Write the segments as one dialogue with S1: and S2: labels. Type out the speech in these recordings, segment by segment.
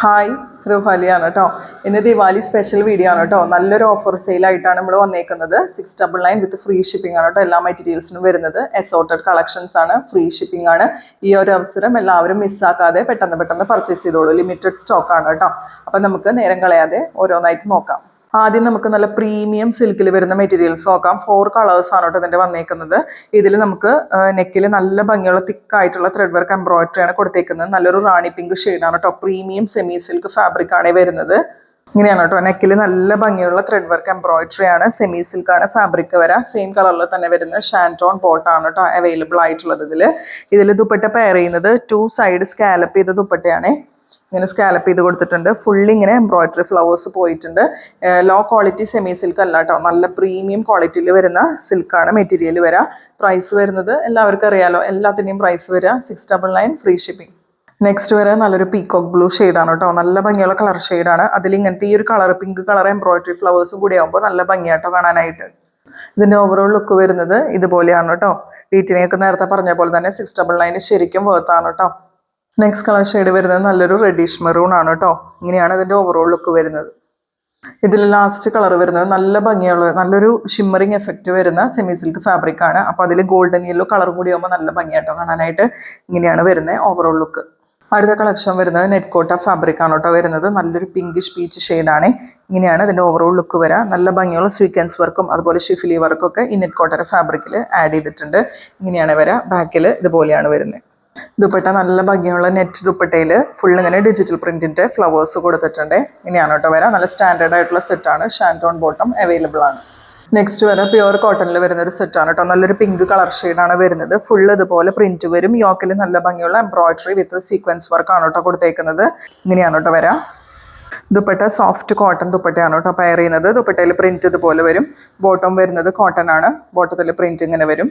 S1: Hi റുഹാലിയാണ് കേട്ടോ. ഇന്ന് Diwali special video ആണ് കേട്ടോ. നല്ലൊരു ഓഫർ സെയിലായിട്ടാണ് നമ്മൾ വന്നേക്കുന്നത്. 699 വിത്ത് ഫ്രീ ഷിപ്പിംഗ് ആണ് കേട്ടോ. എല്ലാ മെറ്റീരിയൽസിനും വരുന്നത് അസോർട്ടഡ് കളക്ഷൻസ് ആണ്, ഫ്രീ ഷിപ്പിംഗ് ആണ്. ഈ ഒരു അവസരം എല്ലാവരും മിസ്സാക്കാതെ പെട്ടെന്ന് പർച്ചേസ് ചെയ്തോളൂ. ലിമിറ്റഡ് സ്റ്റോക്ക് ആണ് കേട്ടോ. അപ്പം നമുക്ക് നേരം കളയാതെ ഓരോന്നായിട്ട് നോക്കാം. ആദ്യം നമുക്ക് നല്ല പ്രീമിയം സിൽക്കിൽ വരുന്ന മെറ്റീരിയൽസ് നോക്കാം. 4 കളേഴ്സ് ആണ് കേട്ടോ ഇതിൻ്റെ വന്നേക്കുന്നത്. ഇതിൽ നമുക്ക് നെക്കിൽ നല്ല ഭംഗിയുള്ള തിക്കായിട്ടുള്ള ത്രെഡ് വർക്ക് എംബ്രോയിഡറി ആണ് കൊടുത്തേക്കുന്നത്. നല്ലൊരു റാണി പിങ്ക് ഷെയ്ഡാണ് കേട്ടോ. പ്രീമിയം സെമി സിൽക്ക് ഫാബ്രിക് ആണ് വരുന്നത്. ഇങ്ങനെയാണ് കേട്ടോ. നെക്കിൽ നല്ല ഭംഗിയുള്ള ത്രെഡ് വർക്ക് എംബ്രോയിഡറി ആണ്. സെമി സിൽക്ക് ആണ് ഫാബ്രിക് വരാം. സെയിം കളറിൽ തന്നെ വരുന്ന ഷാൻറ്റോൺ ബോട്ടാണ് കേട്ടോ അവൈലബിൾ ആയിട്ടുള്ളത്. ഇതിൽ ദുപ്പട്ട പെയർ ചെയ്യുന്നത് 2 സൈഡ് സ്കാലപ്പ് ചെയ്ത ദുപ്പട്ടയാണ്. ഇങ്ങനെ സ്കാലപ്പ് ചെയ്ത് കൊടുത്തിട്ടുണ്ട്. ഫുള്ളി ഇങ്ങനെ എംബ്രോയിഡറി ഫ്ലവേഴ്സ് പോയിട്ടുണ്ട്. ലോ ക്വാളിറ്റി സെമി സിൽക്ക് അല്ല കേട്ടോ. നല്ല പ്രീമിയം ക്വാളിറ്റിയിൽ വരുന്ന സിൽക്കാണ് മെറ്റീരിയൽ വരാം. പ്രൈസ് വരുന്നത് എല്ലാവർക്കും അറിയാലോ. എല്ലാത്തിൻ്റെയും പ്രൈസ് വരാം 699 ഫ്രീ ഷിപ്പിംഗ്. നെക്സ്റ്റ് വരെ നല്ലൊരു പീകോക്ക് ബ്ലൂ ഷെയ്ഡാണ് കേട്ടോ. നല്ല ഭംഗിയുള്ള കളർ ഷെയ്ഡാണ്. അതിൽ ഇങ്ങനത്തെ ഈ ഒരു കളർ പിങ്ക് കളർ എംബ്രോയിഡറി ഫ്ലവേഴ്സും കൂടി ആകുമ്പോൾ നല്ല ഭംഗിയാട്ടോ കാണാനായിട്ട്. ഇതിൻ്റെ ഓവറോൾ ലുക്ക് വരുന്നത് ഇതുപോലെയാണ് കേട്ടോ. ഡീറ്റെയിലേക്ക് നേരത്തെ പറഞ്ഞ പോലെ തന്നെ 699 ശരിക്കും വേർത്താണ് കേട്ടോ. നെക്സ്റ്റ് കളർ ഷെയ്ഡ് വരുന്നത് നല്ലൊരു റെഡിഷ് മെറൂൺ ആണ് കേട്ടോ. ഇങ്ങനെയാണ് ഇതിൻ്റെ ഓവറോൾ ലുക്ക് വരുന്നത്. ഇതിൽ ലാസ്റ്റ് കളർ വരുന്നത് നല്ല ഭംഗിയുള്ള നല്ലൊരു ഷിമ്മറിങ് എഫക്റ്റ് വരുന്ന സെമി സിൽക്ക് ഫാബ്രിക് ആണ്. അപ്പോൾ അതിൽ ഗോൾഡൻ യെല്ലോ കളർ കൂടി ആകുമ്പോൾ നല്ല ഭംഗിയാട്ടോ കാണാനായിട്ട്. ഇങ്ങനെയാണ് വരുന്നത് ഓവറോൾ ലുക്ക്. അടുത്ത കളക്ഷൻ വരുന്നത് നെറ്റ് കോട്ട ഫാബ്രിക് ആണ് കേട്ടോ വരുന്നത്. നല്ലൊരു പിങ്കിഷ് പീച്ച് ഷെയ്ഡാണ്. ഇങ്ങനെയാണ് ഇതിൻ്റെ ഓവറോൾ ലുക്ക് വരാം. നല്ല ഭംഗിയുള്ള സ്വീക്വൻസ് വർക്കും അതുപോലെ ഷിഫിലി വർക്കും ഒക്കെ ഈ നെറ്റ് കോട്ടയുടെ ഫാബ്രിക്കിൽ ആഡ് ചെയ്തിട്ടുണ്ട്. ഇങ്ങനെയാണ് വരാം. ബാക്കിൽ ഇതുപോലെയാണ് വരുന്നത്. ദുപ്പട്ട നല്ല ഭംഗിയുള്ള നെറ്റ് ദുപ്പട്ടയിൽ ഫുൾ ഇങ്ങനെ ഡിജിറ്റൽ പ്രിന്റിന്റെ ഫ്ലവേഴ്സ് കൊടുത്തിട്ടുണ്ട്. ഇങ്ങനെയാണ് കേട്ടോ വരാം. നല്ല സ്റ്റാൻഡേർഡ് ആയിട്ടുള്ള സെറ്റാണ്. ഷാൻറ്റോൺ ബോട്ടം അവൈലബിൾ ആണ്. നെക്സ്റ്റ് വരെ പ്യുവർ കോട്ടണിൽ വരുന്ന ഒരു സെറ്റാണ് കേട്ടോ. നല്ലൊരു പിങ്ക് കളർ ഷെയ്ഡാണ് വരുന്നത്. ഫുൾ ഇതുപോലെ പ്രിന്റ് വരും. യോക്കിൽ നല്ല ഭംഗിയുള്ള എംബ്രോയിഡറി വിത്ത് സീക്വൻസ് വർക്കാണ് കേട്ടോ കൊടുത്തേക്കുന്നത്. ഇങ്ങനെയാണ് കേട്ടോ വരാം. ദുപ്പട്ട സോഫ്റ്റ് കോട്ടൺ ദുപ്പട്ടയാണ് കേട്ടോ പെയർ ചെയ്യുന്നത്. ദുപ്പട്ടയിൽ പ്രിന്റ് ഇതുപോലെ വരും. ബോട്ടം വരുന്നത് കോട്ടൺ ആണ്. ബോട്ടത്തിൽ പ്രിന്റ് ഇങ്ങനെ വരും.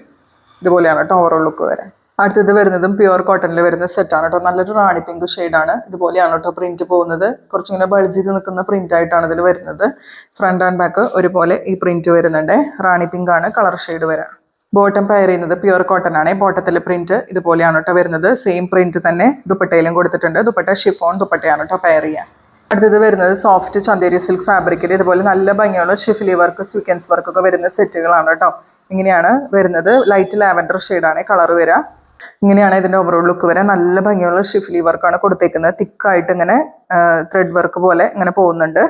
S1: ഇതുപോലെയാണ് കേട്ടോ ഓവറോൾ ലുക്ക് വരാം. അടുത്തത് വരുന്നതും പ്യുവർ കോട്ടണിൽ വരുന്ന സെറ്റാണ് കേട്ടോ. നല്ലൊരു റാണി പിങ്ക് ഷെയ്ഡാണ്. ഇതുപോലെയാണ് കേട്ടോ പ്രിന്റ് പോകുന്നത്. കുറച്ചിങ്ങനെ ബൾജ് ചെയ്ത് നിൽക്കുന്ന പ്രിന്റ് ആയിട്ടാണ് ഇതിൽ വരുന്നത്. ഫ്രണ്ട് ആൻഡ് ബാക്ക് ഒരുപോലെ ഈ പ്രിന്റ് വരുന്നുണ്ട്. റാണി പിങ്ക് ആണ് കളർ ഷെയ്ഡ് വരാം. ബോട്ടം പെയർ ചെയ്യുന്നത് പ്യുവർ കോട്ടൺ ആണ്. ബോട്ടത്തിലെ പ്രിന്റ് ഇതുപോലെയാണ് കേട്ടോ വരുന്നത്. സെയിം പ്രിന്റ് തന്നെ ദുപ്പട്ടയിലും കൊടുത്തിട്ടുണ്ട്. ദുപ്പട്ട ഷിഫോൺ ദുപ്പട്ടയാണ് കേട്ടോ പെയർ ചെയ്യാൻ. അടുത്തത് വരുന്നത് സോഫ്റ്റ് ചന്ദേരി സിൽക്ക് ഫാബ്രിക്കിൽ ഇതുപോലെ നല്ല ഭംഗിയുള്ള ഷിഫിലി വർക്ക് സ്വീക്വൻസ് വർക്കൊക്കെ വരുന്ന സെറ്റുകളാണ് കേട്ടോ. ഇങ്ങനെയാണ് വരുന്നത്. ലൈറ്റ് ലാവൻഡർ ഷെയ്ഡാണ് കളർ വരാം. ഇങ്ങനെയാണ് ഇതിൻ്റെ ഓവറോൾ ലുക്ക് വരാൻ. നല്ല ഭംഗിയുള്ള ഷിഫ്ലി വർക്കാണ് കൊടുത്തേക്കുന്നത്. തിക്കായിട്ട് ഇങ്ങനെ ത്രെഡ് വർക്ക് പോലെ ഇങ്ങനെ പോകുന്നുണ്ട്.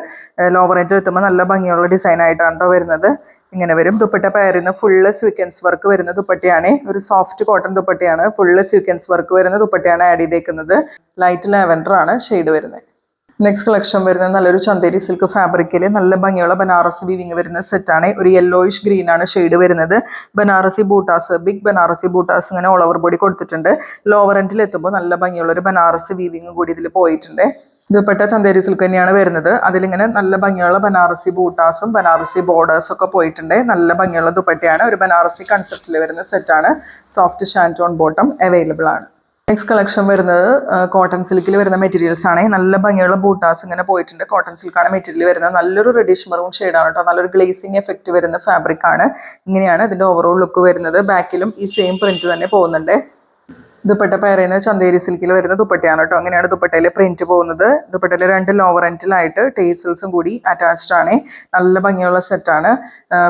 S1: ലോവർ റേഞ്ച് എത്തുമ്പോൾ നല്ല ഭംഗിയുള്ള ഡിസൈൻ ആയിട്ടാണ് കേട്ടോ വരുന്നത്. ഇങ്ങനെ വരും. ദുപ്പട്ട പെയർ ചെയ്യുന്ന ഫുള്ള് സ്വീക്വൻസ് വർക്ക് വരുന്ന ദുപ്പട്ടയാണ്. ഒരു സോഫ്റ്റ് കോട്ടൺ ദുപ്പട്ടയാണ്. ഫുള്ള് സ്വീക്വൻസ് വർക്ക് വരുന്ന ദുപ്പട്ടയാണ് ആഡ് ചെയ്തേക്കുന്നത്. ലൈറ്റ് ലാവൻഡർ ആണ് ഷെയ്ഡ് വരുന്നത്. നെക്സ്റ്റ് കളക്ഷൻ വരുന്നത് നല്ലൊരു ചന്തേരി സിൽക്ക് ഫാബ്രിക്കിൽ നല്ല ഭംഗിയുള്ള ബനാറസി വീവിങ് വരുന്ന സെറ്റാണ്. ഒരു യെല്ലോയിഷ് ഗ്രീൻ ആണ് ഷെയ്ഡ് വരുന്നത്. ബനാറസി ബൂട്ടാസ്, ബിഗ് ബനാറസി ബൂട്ടാസ് ഇങ്ങനെ ഓൾ ഓവർ ബോഡി കൊടുത്തിട്ടുണ്ട്. ലോവർ എൻഡിൽ എത്തുമ്പോൾ നല്ല ഭംഗിയുള്ള ഒരു ബനാറസി വീവിങ് കൂടി ഇതിൽ പോയിട്ടുണ്ട്. ദുപ്പട്ട ചന്തേരി സിൽക്ക് തന്നെയാണ് വരുന്നത്. അതിലിങ്ങനെ നല്ല ഭംഗിയുള്ള ബനാറസി ബൂട്ടാസും ബനാറസി ബോർഡേഴ്സും ഒക്കെ പോയിട്ടുണ്ട്. നല്ല ഭംഗിയുള്ള ദുപ്പട്ടയാണ്. ഒരു ബനാറസി കൺസെപ്റ്റിൽ വരുന്ന സെറ്റാണ്. സോഫ്റ്റ് ഷാൻറ്റോൺ ബോട്ടം അവൈലബിൾ ആണ്. നെക്സ്റ്റ് കളക്ഷൻ വരുന്നത് കോട്ടൺ സിൽക്കിൽ വരുന്ന മെറ്റീരിയൽസ് ആണ്. നല്ല ഭംഗിയുള്ള ബൂട്ടാസ് ഇങ്ങനെ പോയിട്ടുണ്ട്. കോട്ടൺ സിൽക്കാണ് മെറ്റീരിയൽ വരുന്നത്. നല്ലൊരു റെഡിഷ് മെറൂൺ ഷെയ്ഡാണ് കേട്ടോ. നല്ലൊരു ഗ്ലേസിങ് എഫക്റ്റ് വരുന്ന ഫാബ്രിക് ആണ്. ഇങ്ങനെയാണ് ഇതിൻ്റെ ഓവറോൾ ലുക്ക് വരുന്നത്. ബാക്കിലും ഈ സെയിം പ്രിന്റ് തന്നെ പോകുന്നുണ്ട്. ദുപ്പട്ട പെയർ ചെയ്യുന്നത് ചന്തേരി സിൽക്കിൽ വരുന്ന ദുപ്പട്ടയാണ് കേട്ടോ. അങ്ങനെയാണ് ദുപ്പട്ടയിൽ പ്രിന്റ് പോകുന്നത്. ദുപ്പട്ടയിൽ 2 ലോവർ എൻഡിലായിട്ട് ടേസിൽസും കൂടി അറ്റാച്ച്ഡ് ആണ്. നല്ല ഭംഗിയുള്ള സെറ്റാണ്.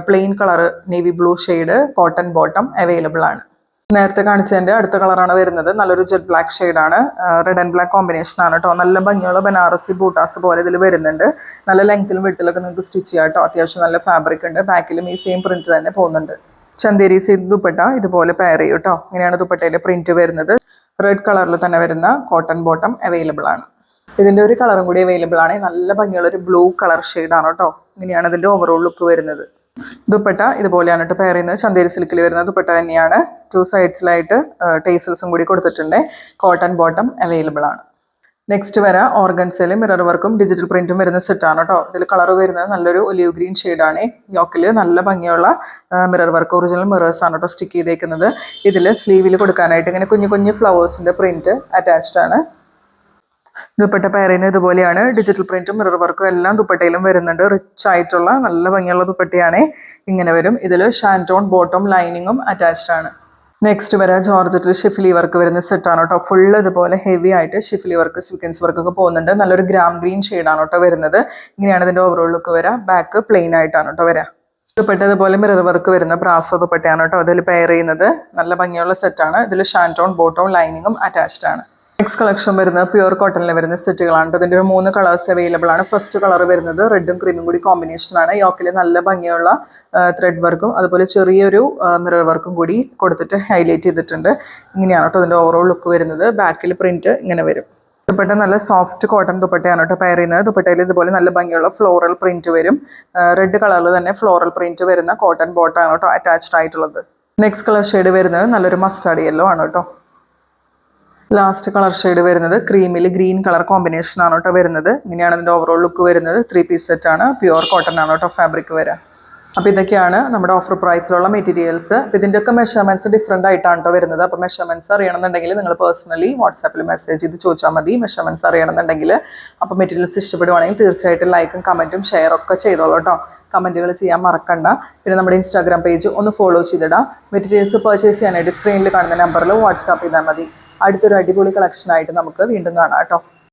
S1: Plain colour navy blue shade cotton bottom available ആണ്. നേരത്തെ കാണിച്ചതിൻ്റെ അടുത്ത കളറാണ് വരുന്നത്. നല്ലൊരു ജെറ്റ് ബ്ലാക്ക് ഷെയ്ഡാണ്. റെഡ് ആൻഡ് ബ്ലാക്ക് കോമ്പിനേഷൻ ആണ് കേട്ടോ. നല്ല ഭംഗിയുള്ള ബനാറസി ബൂട്ടാസ് പോലെ ഇതിൽ വരുന്നുണ്ട്. നല്ല ലെങ്ത്തിലും വിട്ടിലൊക്കെ നിങ്ങൾക്ക് സ്റ്റിച്ച് ചെയ്യാം കേട്ടോ. അത്യാവശ്യം നല്ല ഫാബ്രിക് ഉണ്ട്. ബാക്കിലും ഈ സെയിം പ്രിന്റ് തന്നെ പോകുന്നുണ്ട്. ചന്തേരി സിൽക്ക് ദുപ്പട്ട ഇതുപോലെ പെയർ ചെയ്യും കേട്ടോ. ഇങ്ങനെയാണ് ദുപ്പട്ടയിലെ പ്രിന്റ് വരുന്നത്. റെഡ് കളറിൽ തന്നെ വരുന്ന കോട്ടൺ ബോട്ടം അവൈലബിൾ ആണ്. ഇതിൻ്റെ ഒരു കളറും കൂടി അവൈലബിൾ ആണ്. നല്ല ഭംഗിയുള്ള ഒരു ബ്ലൂ കളർ ഷെയ്ഡാണ് കേട്ടോ. ഇങ്ങനെയാണ് ഇതിൻ്റെ ഓവറോൾ ലുക്ക് വരുന്നത്. ദുപ്പട്ട ഇതുപോലെയാണ് കേട്ടോ പെയർ ചെയ്യുന്നത്. ചന്തേരി സിൽക്കിൽ വരുന്ന ദുപ്പട്ട തന്നെയാണ്. 2 സൈഡ്സിലായിട്ട് ടേസൽസും കൂടി കൊടുത്തിട്ടുണ്ട്. കോട്ടൺ ബോട്ടം അവൈലബിൾ ആണ്. നെക്സ്റ്റ് വരാം ഓർഗൻസയിലും മിറർ വർക്കും ഡിജിറ്റൽ പ്രിന്റും വരുന്ന സെറ്റാണ് കേട്ടോ. ഇതിൽ കളർ വരുന്നത് നല്ലൊരു ഒലിവ് ഗ്രീൻ ഷെയ്ഡാണ്. യോക്കിൽ നല്ല ഭംഗിയുള്ള മിറർ വർക്ക് ഒറിജിനൽ മിറേഴ്സ് ആണ് കേട്ടോ സ്റ്റിക്ക് ചെയ്തേക്കുന്നത്. ഇതിൽ സ്ലീവിൽ കൊടുക്കാനായിട്ട് ഇങ്ങനെ കുഞ്ഞു ഫ്ലവേഴ്സിൻ്റെ പ്രിന്റ് അറ്റാച്ച്ഡ് ആണ്. ദുപ്പട്ട പെയർ ചെയ്യുന്നത് ഇതുപോലെയാണ്. ഡിജിറ്റൽ പ്രിന്റും മിറർ വർക്കും എല്ലാം ദുപ്പട്ടയിലും വരുന്നുണ്ട്. റിച്ച് ആയിട്ടുള്ള നല്ല ഭംഗിയുള്ള ദുപ്പട്ടയാണ്. ഇങ്ങനെ വരും. ഇതിൽ ഷാൻറ്റോൺ ബോട്ടം ലൈനിങ്ങും അറ്റാച്ച്ഡ് ആണ്. നെക്സ്റ്റ് വരെ ജോർജറ്റിൽ ഷിഫ്ലി വർക്ക് വരുന്ന സെറ്റാണ് കേട്ടോ. ഫുള്ള് ഇതുപോലെ ഹെവി ആയിട്ട് ഷിഫ്ലി വർക്ക് സ്വീക്വൻസ് വർക്കൊക്കെ പോകുന്നുണ്ട്. നല്ലൊരു ഗ്രാം ഗ്രീൻ ഷെയ്ഡാണ് കേട്ടോ വരുന്നത്. ഇങ്ങനെയാണ് ഇതിൻ്റെ ഓവറോൾ ലുക്ക് വരാം. ബാക്ക് പ്ലെയിൻ ആയിട്ടാണ് കേട്ടോ വരാം. ദുപ്പട്ട ഇതുപോലെ മിറർ വർക്ക് വരുന്ന ബ്രാസോ ദുപ്പട്ടയാണ് കേട്ടോ അതിൽ പെയർ ചെയ്യുന്നത്. നല്ല ഭംഗിയുള്ള സെറ്റാണ്. ഇതിൽ ഷാൻറ്റോൺ ബോട്ടവും ലൈനിങ്ങും അറ്റാച്ച്ഡ് ആണ്. നെക്സ്റ്റ് കളക്ഷൻ വരുന്നത് പ്യുവർ കോട്ടണിൽ വരുന്ന സെറ്റുകളാണ്. ഇതിൻ്റെ ഒരു 3 കളേഴ്സ് അവൈലബിൾ ആണ്. ഫസ്റ്റ് കളർ വരുന്നത് റെഡും ക്രീമും കൂടി കോമ്പിനേഷനാണ്. യോക്കിൽ നല്ല ഭംഗിയുള്ള ത്രെഡ് വർക്കും അതുപോലെ ചെറിയൊരു മിറർ വർക്കും കൂടി കൊടുത്തിട്ട് ഹൈലൈറ്റ് ചെയ്തിട്ടുണ്ട്. ഇങ്ങനെയാണ് കേട്ടോ ഇതിൻ്റെ ഓവറോൾ ലുക്ക് വരുന്നത്. ബാക്കിൽ പ്രിന്റ് ഇങ്ങനെ വരും. ദുപ്പട്ട നല്ല സോഫ്റ്റ് കോട്ടൺ ദുപ്പട്ടയാണ് കേട്ടോ പെയർ ചെയ്യുന്നത്. ദുപ്പട്ടയിൽ ഇതുപോലെ നല്ല ഭംഗിയുള്ള ഫ്ലോറൽ പ്രിന്റ് വരും. റെഡ് കളറിൽ തന്നെ ഫ്ലോറൽ പ്രിന്റ് വരുന്ന കോട്ടൺ ബോട്ടാണ് കേട്ടോ അറ്റാച്ച്ഡ് ആയിട്ടുള്ളത്. നെക്സ്റ്റ് കളർ ഷെയ്ഡ് വരുന്നത് നല്ലൊരു മസ്റ്റാർഡ് യെല്ലോ ആണ് കേട്ടോ. ലാസ്റ്റ് കളർ ഷെയ്ഡ് വരുന്നത് ക്രീമിൽ ഗ്രീൻ കളർ കോമ്പിനേഷൻ ആണ് കേട്ടോ വരുന്നത്. ഇങ്ങനെയാണ് ഇതിൻ്റെ ഓവറോൾ ലുക്ക് വരുന്നത്. 3 പീസ് സെറ്റ് ആണ്. പ്യുവർ കോട്ടൺ ആണ് കേട്ടോ ഫാബ്രിക് വരാം. അപ്പോൾ ഇതൊക്കെയാണ് നമ്മുടെ ഓഫർ പ്രൈസിലുള്ള മെറ്റീരിയൽസ്. ഇതിൻ്റെയൊക്കെ മെഷർമെൻറ്റ്സ് ഡിഫറെൻ്റ് ആയിട്ടാണ് കേട്ടോ വരുന്നത്. അപ്പോൾ മെഷർമെൻറ്റ്സ് അറിയണമെന്നുണ്ടെങ്കിൽ നിങ്ങൾ പേഴ്സണലി വാട്സാപ്പിൽ മെസ്സേജ് ചെയ്ത് ചോദിച്ചാൽ മതി മെഷർമെൻറ്റ്സ് അറിയണമെന്നുണ്ടെങ്കിൽ. അപ്പോൾ മെറ്റീരിയൽസ് ഇഷ്ടപ്പെടുവാണെങ്കിൽ തീർച്ചയായിട്ടും ലൈക്കും കമൻറ്റും ഷെയർ ഒക്കെ ചെയ്തോളൂ കേട്ടോ. കമൻറ്റുകൾ ചെയ്യാൻ മറക്കണ്ട. പിന്നെ നമ്മുടെ ഇൻസ്റ്റാഗ്രാം പേജ് ഒന്ന് ഫോളോ ചെയ്തിടാം. മെറ്റീരിയൽസ് പർച്ചേസ് ചെയ്യാനായിട്ട് സ്ക്രീനിൽ കാണുന്ന നമ്പറിൽ വാട്സാപ്പ് ചെയ്താൽ മതി. അടുത്തൊരു അടിപൊളി കളക്ഷനായിട്ട് നമുക്ക് വീണ്ടും കാണാം കേട്ടോ.